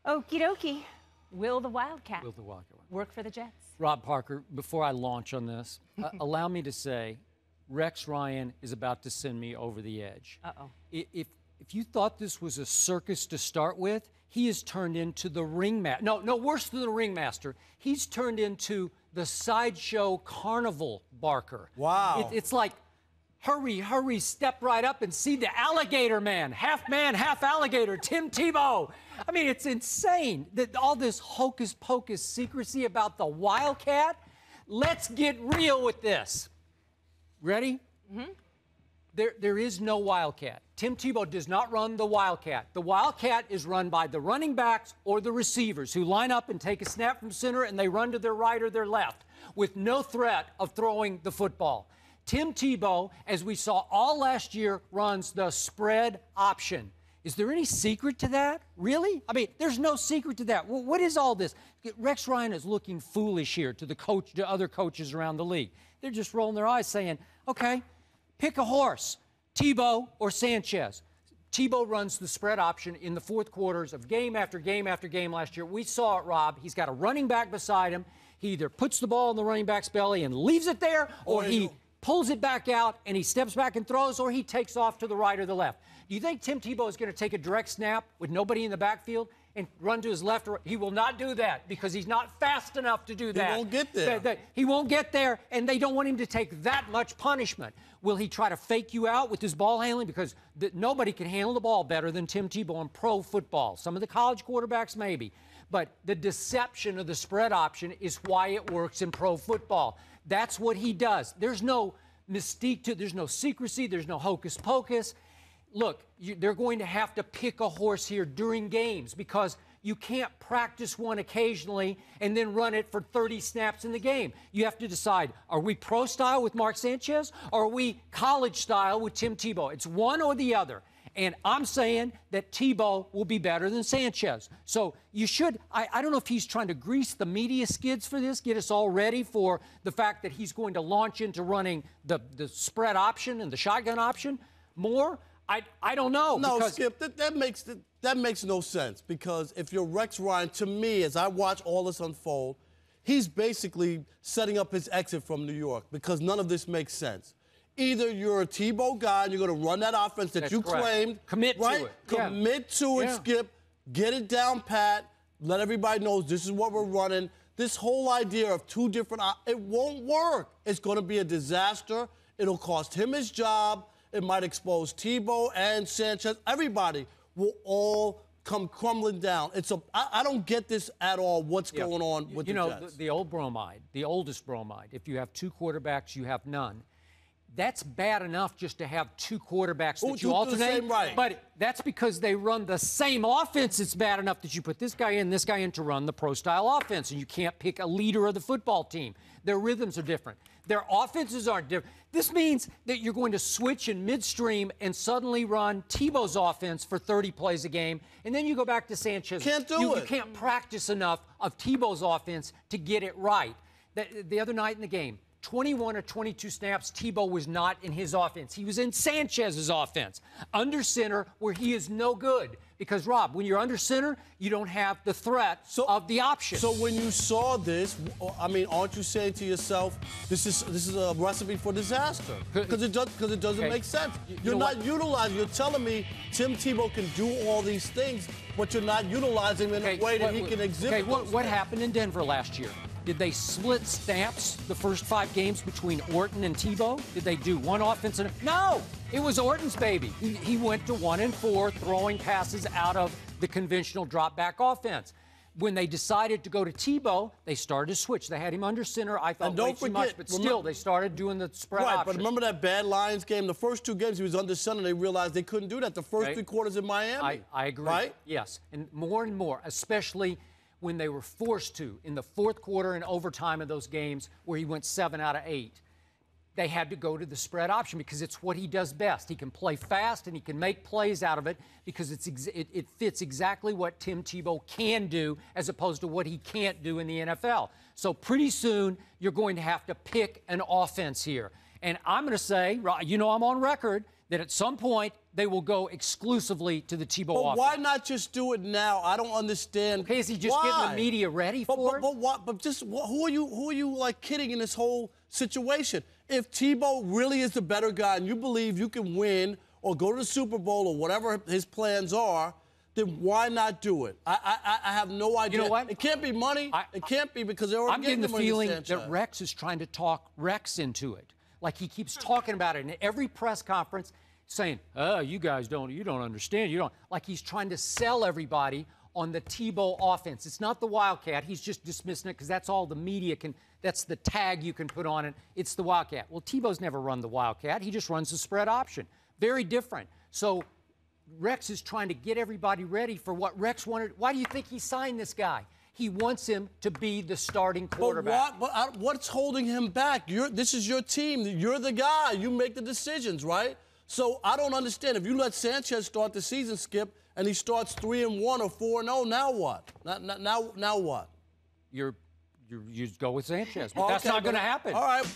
Okie dokie. Will the Wildcat Will the Wildcat work for the Jets? Rob Parker, before I launch on this, allow me to say Rex Ryan is about to send me over the edge. Uh-oh. If you thought this was a circus to start with, he has turned into the ringmaster. No, worse than the ringmaster. He's turned into the sideshow carnival barker. Wow. It's like, hurry, step right up and see the alligator man, half alligator, Tim Tebow. I mean, it's insane that all this hocus pocus secrecy about the Wildcat. Let's get real with this. Ready? Mm-hmm. There is no Wildcat. Tim Tebow does not run the Wildcat. The Wildcat is run by the running backs or the receivers who line up and take a snap from center and they run to their right or their left with no threat of throwing the football. Tim Tebow, as we saw all last year, runs the spread option. Is there any secret to that? Really? I mean, there's no secret to that. Well, what is all this? Rex Ryan is looking foolish here to other coaches around the league. They're just rolling their eyes saying, okay, pick a horse, Tebow or Sanchez. Tebow runs the spread option in the fourth quarters of game after game after game last year. We saw it, Rob. He's got a running back beside him. He either puts the ball in the running back's belly and leaves it there, or he pulls it back out and he steps back and throws, or he takes off to the right or the left. Do you think Tim Tebow is going to take a direct snap with nobody in the backfield and run to his left or right? He will not do that because he's not fast enough to do that. He won't get there. He won't get there, and they don't want him to take that much punishment. Will he try to fake you out with his ball handling? Because nobody can handle the ball better than Tim Tebow in pro football. Some of the college quarterbacks maybe. But the deception of the spread option is why it works in pro football. That's what he does. There's no mystique to it. There's no secrecy. There's no hocus pocus. Look, they're going to have to pick a horse here during games because you can't practice one occasionally and then run it for 30 snaps in the game. You have to decide, are we pro style with Mark Sanchez or are we college style with Tim Tebow? It's one or the other. And I'm saying that Tebow will be better than Sanchez. So you should, I don't know if he's trying to grease the media skids for this, get us all ready for the fact that he's going to launch into running the spread option and the shotgun option more. I don't know. No, Skip, that makes no sense because if you're Rex Ryan, to me, as I watch all this unfold, he's basically setting up his exit from New York because none of this makes sense. Either you're a Tebow guy and you're going to run that offense that you claimed. Commit to it. Commit to it, Skip. Get it down pat. Let everybody know this is what we're running. This whole idea of two different, it won't work. It's going to be a disaster. It'll cost him his job. It might expose Tebow and Sanchez. Everybody will all come crumbling down. I don't get this at all, what's going on with the Jets. The old bromide, the oldest bromide, if you have two quarterbacks, you have none. That's bad enough just to have two quarterbacks that you alternate. But that's because they run the same offense. It's bad enough that you put this guy in to run the pro-style offense, and you can't pick a leader of the football team. Their rhythms are different. Their offenses aren't different. This means that you're going to switch in midstream and suddenly run Tebow's offense for 30 plays a game, and then you go back to Sanchez. Can't do it. You can't practice enough of Tebow's offense to get it right. The other night in the game, 21 or 22 snaps, Tebow was not in his offense. He was in Sanchez's offense, under center, where he is no good. Because, Rob, when you're under center, you don't have the threat of the option. So when you saw this, I mean, aren't you saying to yourself, this is a recipe for disaster? Because it doesn't make sense. You're not utilizing. You're telling me Tim Tebow can do all these things, but you're not utilizing him in a way that he can exhibit. What happened in Denver last year? Did they split snaps the first 5 games between Orton and Tebow? Did they do one offense? No, it was Orton's baby. He went to 1-4 throwing passes out of the conventional drop-back offense. When they decided to go to Tebow, they started to switch. They had him under center. I thought way too much, but still, they started doing the spread option. But remember that bad Lions game? The first 2 games he was under center, they realized they couldn't do that. The first 3 quarters in Miami. I agree. Right? Yes, and more, especially when they were forced to, in the fourth quarter and overtime of those games where he went 7 out of 8. They had to go to the spread option because it's what he does best. He can play fast and he can make plays out of it because it fits exactly what Tim Tebow can do as opposed to what he can't do in the NFL. So pretty soon you're going to have to pick an offense here. And I'm going to say, I'm on record that at some point they will go exclusively to the Tebow But offense. why not just do it now? I don't understand. Okay, is he just why? getting the media ready for it? But what? But just who are you like kidding in this whole situation? If Tebow really is the better guy and you believe you can win or go to the Super Bowl or whatever his plans are, then why not do it? I have no idea. You know what? It can't be money. It can't be because they're already I'm getting the money to feeling Sanchez. that Rex is trying to talk Rex into it. Like he keeps talking about it in every press conference, saying, "Oh, you guys don't understand. You don't." Like he's trying to sell everybody on the Tebow offense. It's not the Wildcat. He's just dismissing it because that's all the media can. That's the tag you can put on it. It's the Wildcat. Well, Tebow's never run the Wildcat. He just runs the spread option. Very different. So Rex is trying to get everybody ready for what Rex wanted. Why do you think he signed this guy? He wants him to be the starting quarterback. But what's holding him back? This is your team. You're the guy. You make the decisions, right? So I don't understand. If you let Sanchez start the season, Skip, and he starts 3-1 or 4-0, now what? Now what? You go with Sanchez, but that's not going to happen. All right.